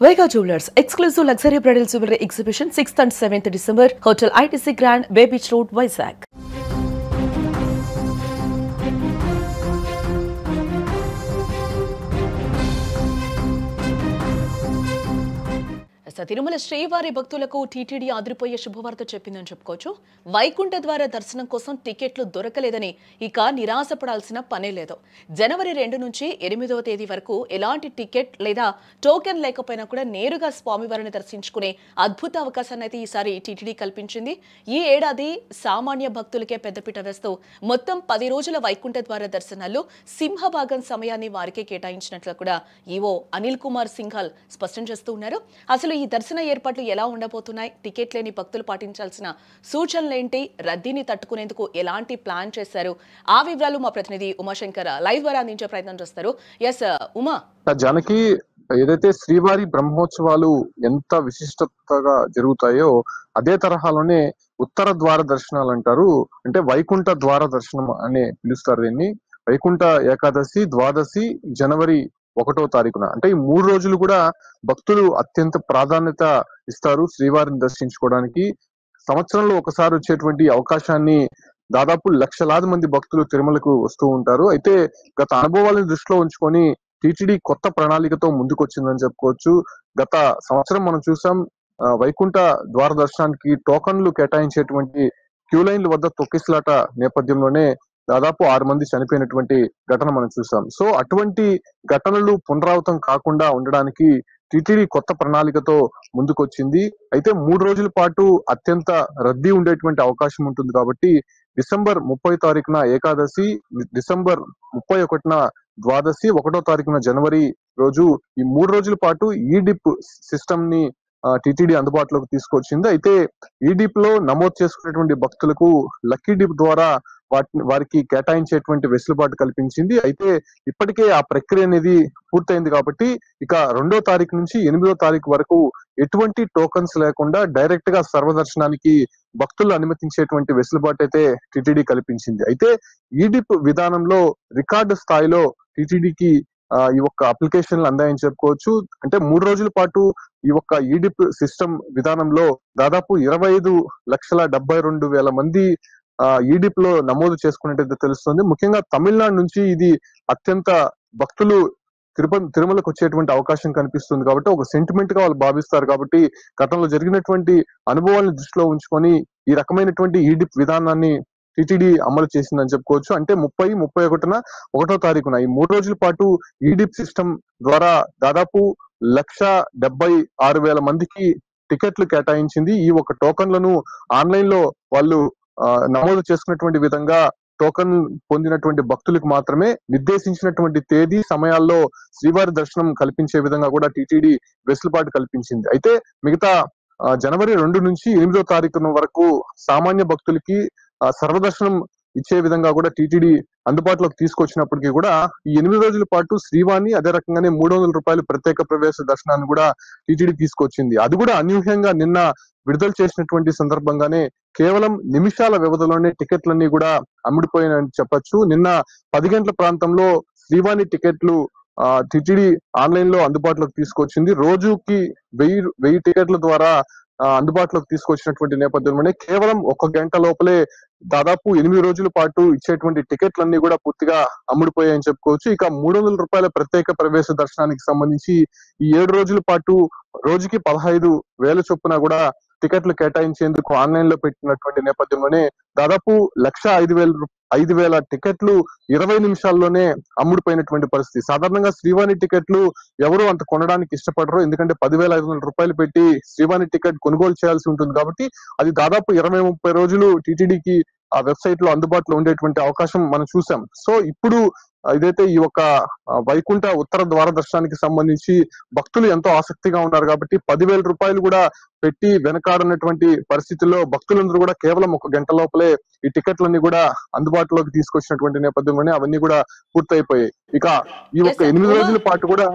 Vega Jewelers, exclusive luxury bridal jewelry exhibition 6th and 7th December, Hotel ITC Grand, Bay Beach Road, Vizag. Tirumala శ్రీవారి భక్తులకు TTD ఆదిరిపోయే శుభవార్త చెప్పిందని చెప్పుకోవచ్చు. వైకుంఠ ద్వార దర్శనం కోసం టికెట్లు దొరకలేదని ఇక నిరాశపడాల్సిన పనే లేదు. జనవరి 2 నుంచి 8వ తేదీ వరకు ఎలాంటి టికెట్ లేదా టోకెన్ లేకపోయినా కూడా నేరుగా స్వామివారిని దర్శించుకునే అద్భుత అవకాశాన్ని అయితే ఈసారి టీటీడీ కల్పించింది. ఈ ఏడాది సామాన్య భక్తులకే పెద్దపీట వేస్తూ మొత్తం 10 రోజుల వైకుంఠ ద్వార దర్శనాల్లో సింహభాగం సమయాన్ని వారికే కేటాయించినట్లు కూడా ఈవో అనిల్ కుమార్ సింఘాల్ స్పష్టం చేస్తూ ఉన్నారు. అసలు ఈ దర్శన ఏర్పాట్లు ఎలా ఉండబోతున్నాయి, టికెట్ లేని భక్తులు పాటించాల్సిన సూచనలేంటి, రద్దీని తట్టుకునేందుకు ఎలాంటి ప్లాన్ చేశారు, ఆ వివరాలు మా ప్రతినిధి ఉమాశంకర్ లైవ్ ద్వారా అందించే ప్రయత్నం చేస్తారు. ఎస్ ఉమా. జానకి, ఏదైతే శ్రీవారి బ్రహ్మోత్సవాలు ఎంత విశిష్టతగా జరుగుతాయో అదే తరహాలోనే ఉత్తర ద్వార దర్శనాలు అంటారు. అంటే వైకుంఠ ద్వార దర్శనం అని పిలుస్తారు దీన్ని. వైకుంఠ ఏకాదశి, ద్వాదశి, జనవరి 1వ తారీఖున, అంటే ఈ 3 రోజులు కూడా భక్తులు అత్యంత ప్రాధాన్యత ఇస్తారు శ్రీవారిని దర్శించుకోవడానికి. సంవత్సరంలో ఒకసారి వచ్చేటువంటి అవకాశాన్ని దాదాపు లక్షలాది మంది భక్తులు తిరుమలకు వస్తూ ఉంటారు. అయితే గత అనుభవాలను దృష్టిలో ఉంచుకొని టీటీడీ కొత్త ప్రణాళికతో ముందుకొచ్చిందని చెప్పుకోవచ్చు. గత సంవత్సరం మనం చూసాం, వైకుంఠ ద్వార దర్శనానికి టోకన్లు కేటాయించేటువంటి క్యూ లైన్ల వద్ద తొక్కిసలాట నేపథ్యంలోనే దాదాపు 6 మంది చనిపోయినటువంటి ఘటన మనం చూసాం. సో అటువంటి ఘటనలు పునరావృతం కాకుండా ఉండడానికి టీటీడీ కొత్త ప్రణాళికతో ముందుకొచ్చింది. అయితే 3 రోజుల పాటు అత్యంత రద్దీ ఉండేటువంటి అవకాశం ఉంటుంది కాబట్టి డిసెంబర్ 30 తారీఖున ఏకాదశి, డిసెంబర్ 31న ద్వాదశి, 1వ తారీఖున జనవరి రోజు ఈ 3 రోజుల పాటు ఈడిప్ సిస్టమ్ ని టీటీడీ అందుబాటులోకి తీసుకొచ్చింది. అయితే ఈ డిప్ లో నమోదు చేసుకునేటువంటి భక్తులకు లక్కీ డిప్ ద్వారా వారికి కేటాయించేటువంటి వెసులుబాటు కల్పించింది. అయితే ఇప్పటికే ఆ ప్రక్రియ అనేది పూర్తయింది కాబట్టి ఇక 2వ తారీఖు నుంచి 8వ తారీఖు వరకు ఎటువంటి టోకన్స్ లేకుండా డైరెక్ట్ గా సర్వదర్శనానికి భక్తులు అనుమతించేటువంటి వెసులుబాటు అయితే టీటీడీ కల్పించింది. అయితే ఈడిప్ విధానంలో రికార్డు స్థాయిలో టీటీడీకి ఈ ఒక్క అప్లికేషన్లు అందాయని చెప్పుకోవచ్చు. అంటే 3 రోజుల పాటు ఈ ఒక్క ఈడిప్ సిస్టమ్ విధానంలో దాదాపు 25,72,000 మంది ఈడిప్ లో నమోదు చేసుకున్నట్టు తెలుస్తుంది. ముఖ్యంగా తమిళనాడు నుంచి ఇది అత్యంత భక్తులు తిరుమలకు వచ్చేటువంటి అవకాశం కనిపిస్తుంది కాబట్టి ఒక సెంటిమెంట్ గా వాళ్ళు భావిస్తారు. కాబట్టి గతంలో జరిగినటువంటి అనుభవాలను దృష్టిలో ఉంచుకొని ఈ రకమైనటువంటి ఈడిప్ విధానాన్ని టీటీడీ అమలు చేసిందని చెప్పుకోవచ్చు. అంటే 30, 31న 1వ తారీఖున ఈ 3 రోజుల పాటు ఈడిప్ సిస్టమ్ ద్వారా దాదాపు 1,76,000 మందికి టికెట్లు కేటాయించింది. ఈ ఒక టోకన్లను ఆన్లైన్ లో వాళ్ళు నమోదు చేసుకున్నటువంటి విధంగా టోకన్ పొందినటువంటి భక్తులకు మాత్రమే నిర్దేశించినటువంటి తేదీ సమయాల్లో శ్రీవారి దర్శనం కల్పించే విధంగా కూడా టీటీడీ వెసులుబాటు కల్పించింది. అయితే మిగతా జనవరి 2 నుంచి 8వ తారీఖున వరకు సామాన్య భక్తులకి సర్వదర్శనం ఇచ్చే విధంగా కూడా టీటీడీ అందుబాటులోకి తీసుకొచ్చినప్పటికీ కూడా ఈ 8 రోజుల పాటు శ్రీవారిని, అదే రకంగానే 300 రూపాయలు ప్రత్యేక ప్రవేశ దర్శనాన్ని కూడా టీటీడీ తీసుకొచ్చింది. అది కూడా అనూహ్యంగా నిన్న విడుదల చేసినటువంటి సందర్భంగానే కేవలం నిమిషాల వ్యవధిలోనే టికెట్లన్నీ కూడా అమ్ముడిపోయాయని చెప్పొచ్చు. నిన్న 10 గంటల ప్రాంతంలో శ్రీవాణి టికెట్లు టీటీడీ ఆన్లైన్ లో అందుబాటులోకి తీసుకొచ్చింది. రోజుకి 1000 టికెట్ల ద్వారా అందుబాటులోకి తీసుకొచ్చినటువంటి నేపథ్యంలోనే కేవలం 1 గంట లోపలే దాదాపు 8 రోజుల పాటు ఇచ్చేటువంటి టికెట్లన్నీ కూడా పూర్తిగా అమ్ముడిపోయాయని చెప్పుకోవచ్చు. ఇక 300 రూపాయల ప్రత్యేక ప్రవేశ దర్శనానికి సంబంధించి ఈ 7 రోజుల పాటు రోజుకి 15,000 చొప్పున కూడా టికెట్లు కేటాయించేందుకు ఆన్లైన్ లో పెట్టినటువంటి నేపథ్యంలోనే దాదాపు 1,05,000 టికెట్లు 20 నిమిషాల్లోనే అమ్ముడిపోయినటువంటి పరిస్థితి. సాధారణంగా శ్రీవాణి టికెట్లు ఎవరు అంత కొనడానికి ఇష్టపడరు, ఎందుకంటే 10,500 రూపాయలు పెట్టి శ్రీవాణి టికెట్ కొనుగోలు చేయాల్సి ఉంటుంది కాబట్టి అది దాదాపు 20-30 రోజులు టీటీడీకి ఆ వెబ్సైట్ లో అందుబాటులో ఉండేటువంటి అవకాశం మనం చూసాం. సో ఇప్పుడు ఇదైతే ఈ యొక్క వైకుంఠ ఉత్తర ద్వార దర్శనానికి సంబంధించి భక్తులు ఎంతో ఆసక్తిగా ఉన్నారు కాబట్టి 10,000 రూపాయలు కూడా పెట్టి వెనకాడనటువంటి పరిస్థితుల్లో భక్తులందరూ కూడా కేవలం 1 గంట లోపలే ఈ టికెట్లన్నీ కూడా అందుబాటులోకి తీసుకొచ్చినటువంటి నేపథ్యంలోనే అవన్నీ కూడా పూర్తయిపోయాయి. ఇక ఈ ఒక్క 8 రోజుల పాటు కూడా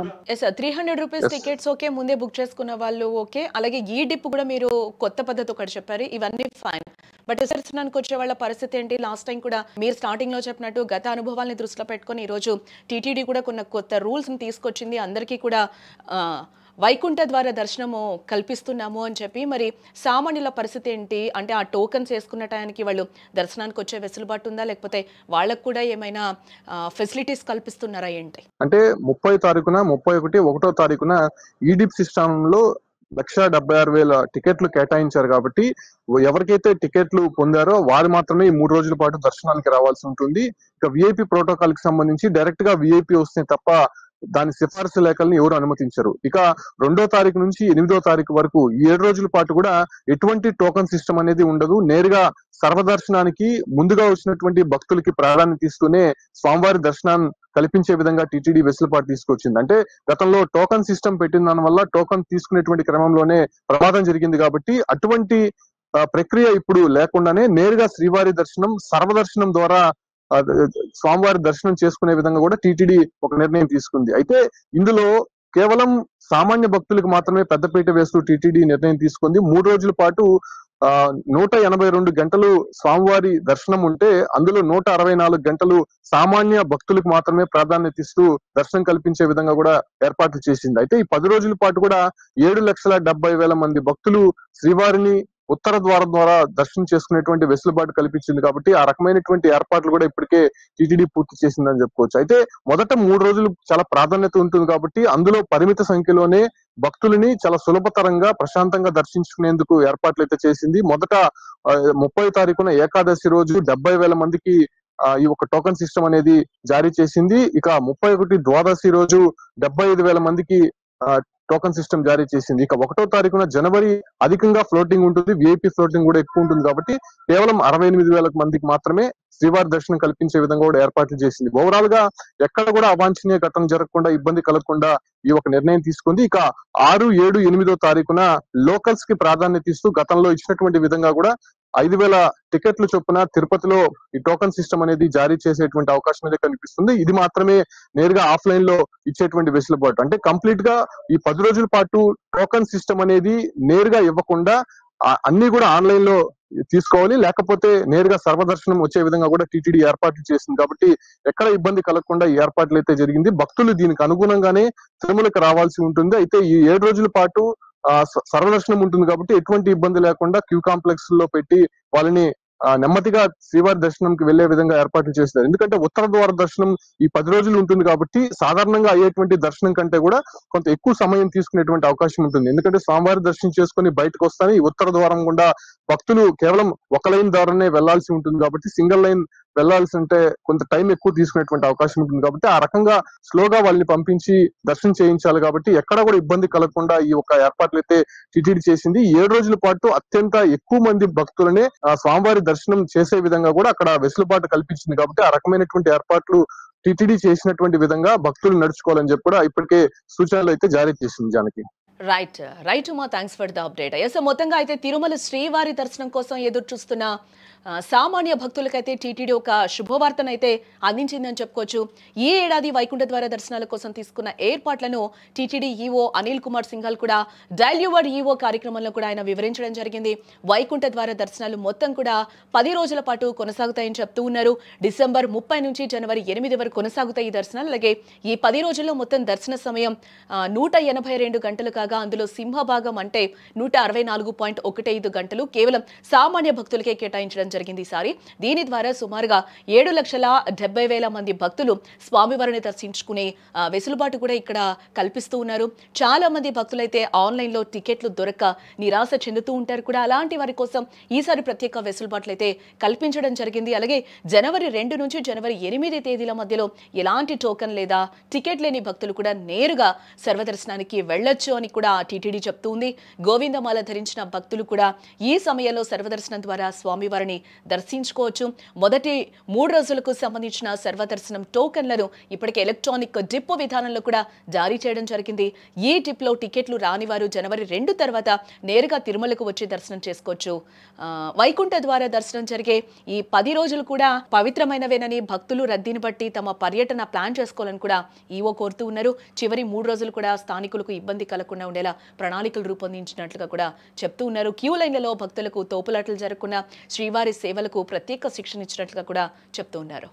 300 రూపీస్ టికెట్స్ ఓకే, ముందే బుక్ చేసుకున్న వాళ్ళు ఓకే, అలాగే ఈ డిప్ కూడా మీరు కొత్త పద్ధతి ఒకటి చెప్పారు, ఇవన్నీ ఫైన్. బట్ దర్శనానికి వచ్చే వాళ్ళ పరిస్థితి ఏంటి? లాస్ట్ టైం కూడా మీరు స్టార్టింగ్ లో చెప్పినట్టు గత అనుభవాల్ని దృష్టిలో పెట్టుకుని ఈ రోజు టీటీడీ కూడా కొన్ని కొత్త రూల్స్ ని తీసుకొచ్చింది. అందరికీ కూడా వైకుంఠ ద్వార దర్శనము కల్పిస్తున్నాము అని చెప్పి మరి సామాన్యుల పరిస్థితి ఏంటి? అంటే ఆ టోకన్స్ వేసుకున్న టయానికి వాళ్ళు దర్శనానికి వచ్చే వెసులుబాటు ఉందా? లేకపోతే వాళ్ళకు కూడా ఏమైనా ఫెసిలిటీస్ కల్పిస్తున్నారా ఏంటి? అంటే 30 తారీఖున 31 ఒకటో తారీఖున ఈడిప్ సిస్టంలో 1,76,000 టికెట్లు కేటాయించారు కాబట్టి ఎవరికైతే టికెట్లు పొందారో వారు మాత్రమే ఈ 3 రోజుల పాటు దర్శనానికి రావాల్సి ఉంటుంది. ఇక విఐపి ప్రోటోకాల్ కి సంబంధించి డైరెక్ట్ గా విఐపి వస్తే తప్ప దాని సిఫార్సు లేఖల్ని ఎవరు అనుమతించరు. ఇక 2వ తారీఖు నుంచి 8వ తారీఖు వరకు ఈ 7 రోజుల పాటు కూడా ఎటువంటి టోకన్ సిస్టమ్ అనేది ఉండదు. నేరుగా సర్వదర్శనానికి ముందుగా వచ్చినటువంటి భక్తులకి ప్రాధాన్యత ఇస్తూనే స్వామివారి దర్శనాన్ని కల్పించే విధంగా టీటీడీ వెసులుబాటు తీసుకొచ్చింది. అంటే గతంలో టోకన్ సిస్టమ్ పెట్టిన దాని వల్ల టోకన్ తీసుకునేటువంటి క్రమంలోనే ప్రమాదం జరిగింది కాబట్టి అటువంటి ప్రక్రియ ఇప్పుడు లేకుండానే నేరుగా శ్రీవారి దర్శనం సర్వదర్శనం ద్వారా ఆ, స్వామివారి దర్శనం చేసుకునే విధంగా కూడా టీటీడీ ఒక నిర్ణయం తీసుకుంది. అయితే ఇందులో కేవలం సామాన్య భక్తులకు మాత్రమే పెద్దపీట వేస్తూ టీటీడీ నిర్ణయం తీసుకుంది. 3 రోజుల పాటు 182 గంటలు స్వామివారి దర్శనం ఉంటే అందులో 164 గంటలు సామాన్య భక్తులకు మాత్రమే ప్రాధాన్యత ఇస్తూ దర్శనం కల్పించే విధంగా కూడా ఏర్పాట్లు చేసింది. అయితే ఈ 10 రోజుల పాటు కూడా 7,70,000 మంది భక్తులు శ్రీవారిని ఉత్తర ద్వారం ద్వారా దర్శనం చేసుకునేటువంటి వెసులుబాటు కల్పించింది కాబట్టి ఆ రకమైనటువంటి ఏర్పాట్లు కూడా ఇప్పటికే టీటీడీ పూర్తి చేసిందని చెప్పుకోవచ్చు. అయితే మొదట 3 రోజులు చాలా ప్రాధాన్యత ఉంటుంది కాబట్టి అందులో పరిమిత సంఖ్యలోనే భక్తులని చాలా సులభతరంగా ప్రశాంతంగా దర్శించుకునేందుకు ఏర్పాట్లు అయితే చేసింది. మొదట 30 తారీఖున ఏకాదశి రోజు 70,000 మందికి ఈ ఒక టోకన్ సిస్టమ్ అనేది జారీ చేసింది. ఇక 31 ద్వాదశి రోజు 75,000 మందికి టోకన్ సిస్టమ్ జారీ చేసింది. ఇక 1వ తారీఖున జనవరి అధికంగా ఫ్లోటింగ్ ఉంటుంది, విఐపి ఫ్లోటింగ్ కూడా ఎక్కువ ఉంటుంది కాబట్టి కేవలం 68,000 మందికి మాత్రమే శ్రీవారి దర్శనం కల్పించే విధంగా కూడా ఏర్పాట్లు చేసింది. ఓవరాల్ గా ఎక్కడ కూడా అవాంఛనీయ ఘటన జరగకుండా ఇబ్బంది కలగకుండా ఈ ఒక నిర్ణయం తీసుకుంది. ఇక 6, 7, 8వ తారీఖున లోకల్స్ కి ప్రాధాన్యత ఇస్తూ గతంలో ఇచ్చినటువంటి విధంగా కూడా 5,000 టికెట్లు చొప్పున తిరుపతిలో ఈ టోకన్ సిస్టమ్ అనేది జారీ చేసేటువంటి అవకాశం అయితే కనిపిస్తుంది. ఇది మాత్రమే నేరుగా ఆఫ్లైన్ లో ఇచ్చేటువంటి వెసులుబాటు. అంటే కంప్లీట్ గా ఈ 10 రోజుల పాటు టోకన్ సిస్టమ్ అనేది నేరుగా ఇవ్వకుండా అన్ని కూడా ఆన్లైన్ లో తీసుకోవాలి, లేకపోతే నేరుగా సర్వదర్శనం వచ్చే విధంగా కూడా టీటీడీ ఏర్పాట్లు చేసింది కాబట్టి ఎక్కడ ఇబ్బంది కలగకుండా ఈ ఏర్పాట్లు అయితే జరిగింది. భక్తులు దీనికి అనుగుణంగానే తిరుమలకి రావాల్సి ఉంటుంది. అయితే ఈ 7 రోజుల పాటు సర్వదర్శనం ఉంటుంది కాబట్టి ఎటువంటి ఇబ్బంది లేకుండా క్యూ కాంప్లెక్స్ లో పెట్టి వాళ్ళని నెమ్మదిగా శ్రీవారి దర్శనంకి వెళ్లే విధంగా ఏర్పాట్లు చేస్తారు. ఎందుకంటే ఉత్తర ద్వార దర్శనం ఈ 10 రోజులు ఉంటుంది కాబట్టి సాధారణంగా అయ్యేటువంటి దర్శనం కంటే కూడా కొంత ఎక్కువ సమయం తీసుకునేటువంటి అవకాశం ఉంటుంది. ఎందుకంటే స్వామివారి దర్శనం చేసుకుని బయటకు వస్తానే ఈ ఉత్తర ద్వారం గుండా భక్తులు కేవలం ఒక లైన్ ద్వారానే వెళ్లాల్సి ఉంటుంది కాబట్టి సింగిల్ లైన్ వెళ్లాల్సి ఉంటే కొంత టైం ఎక్కువ తీసుకునేటువంటి అవకాశం ఉంటుంది కాబట్టి ఆ రకంగా స్లోగా వాళ్ళని పంపించి దర్శనం చేయించాలి కాబట్టి ఎక్కడ కూడా ఇబ్బంది కలగకుండా ఈ ఒక ఏర్పాట్లు అయితే టీటీడీ చేసింది. 7 రోజుల పాటు అత్యంత ఎక్కువ మంది భక్తులనే స్వామివారి దర్శనం చేసే విధంగా కూడా అక్కడ వెసులుబాటు కల్పించింది కాబట్టి ఆ రకమైనటువంటి ఏర్పాట్లు టీటీడీ చేసినటువంటి విధంగా భక్తులు నడుచుకోవాలని చెప్పి కూడా ఇప్పటికే సూచనలు అయితే జారీ చేసింది జానకి. రైట్ మా thanks for the update. Yes మొత్తంగా అయితే తిరుమల శ్రీవారి దర్శనం కోసం ఎదురు చూస్తున్న సామాన్య భక్తులకైతే టీటీడీ ఒక శుభవార్తనైతే అందించిందని చెప్పుకోవచ్చు. ఈ ఏడాది వైకుంఠ ద్వార దర్శనాల కోసం తీసుకున్న ఏర్పాట్లను టీటీడీ ఈవో అనిల్ కుమార్ సింఘాల్ కూడా డైల్యూవర్డ్ ఈవో కార్యక్రమంలో కూడా ఆయన వివరించడం జరిగింది. వైకుంఠ ద్వార దర్శనాలు మొత్తం కూడా 10 రోజుల పాటు కొనసాగుతాయని చెప్తూ ఉన్నారు. డిసెంబర్ 30 నుంచి జనవరి 8 వరకు కొనసాగుతాయి ఈ దర్శనాలు. అలాగే ఈ 10 రోజుల్లో మొత్తం దర్శన సమయం 182 గంటలు కాగా అందులో సింహభాగం అంటే 164.15 గంటలు కేవలం సామాన్య భక్తులకే కేటాయించడం జరిగింది ఈసారి. దీని ద్వారా సుమారుగా 7,70,000 మంది భక్తులు స్వామివారిని దర్శించుకునే వెసులుబాటు కూడా ఇక్కడ కల్పిస్తూ ఉన్నారు. చాలా మంది భక్తులైతే ఆన్లైన్ లో టికెట్లు దొరక్క నిరాశ చెందుతూ ఉంటారు కూడా. అలాంటి వారి కోసం ఈసారి ప్రత్యేక వెసులుబాట్లు అయితే కల్పించడం జరిగింది. అలాగే జనవరి 2 నుంచి జనవరి 8 తేదీల మధ్యలో ఎలాంటి టోకన్ లేదా టికెట్ లేని భక్తులు కూడా నేరుగా సర్వదర్శనానికి వెళ్లొచ్చు అని కూడా టీటీడీ చెప్తుంది. గోవిందమాల ధరించిన భక్తులు కూడా ఈ సమయంలో సర్వదర్శనం ద్వారా స్వామివారిని దర్శించుకోవచ్చు. మొదటి 3 రోజులకు సంబంధించిన సర్వదర్శనం టోకన్లను ఇప్పటికే ఎలక్ట్రానిక్ డిప్ విధానంలో కూడా జారీ చేయడం జరిగింది. ఈ డిప్ లో టికెట్లు రాని వారు జనవరి 2 తర్వాత నేరుగా తిరుమలకు వచ్చి దర్శనం చేసుకోవచ్చు. వైకుంఠ ద్వార దర్శనం జరిగే ఈ 10 రోజులు కూడా పవిత్రమైనవేనని భక్తులు రద్దీని బట్టి తమ పర్యటన ప్లాన్ చేసుకోవాలని కూడా ఈవో కోరుతూ ఉన్నారు. చివరి 3 రోజులు కూడా స్థానికులకు ఇబ్బంది కలగకుండా ఉండేలా ప్రణాళికలు రూపొందించినట్లుగా కూడా చెప్తూ ఉన్నారు. క్యూ లైన్లలో భక్తులకు తోపులాటలు జరగకుండా శ్రీవారి సేవలకు ప్రత్యేక శిక్షణ ఇచ్చినట్లుగా కూడా చెప్తూ ఉన్నారు.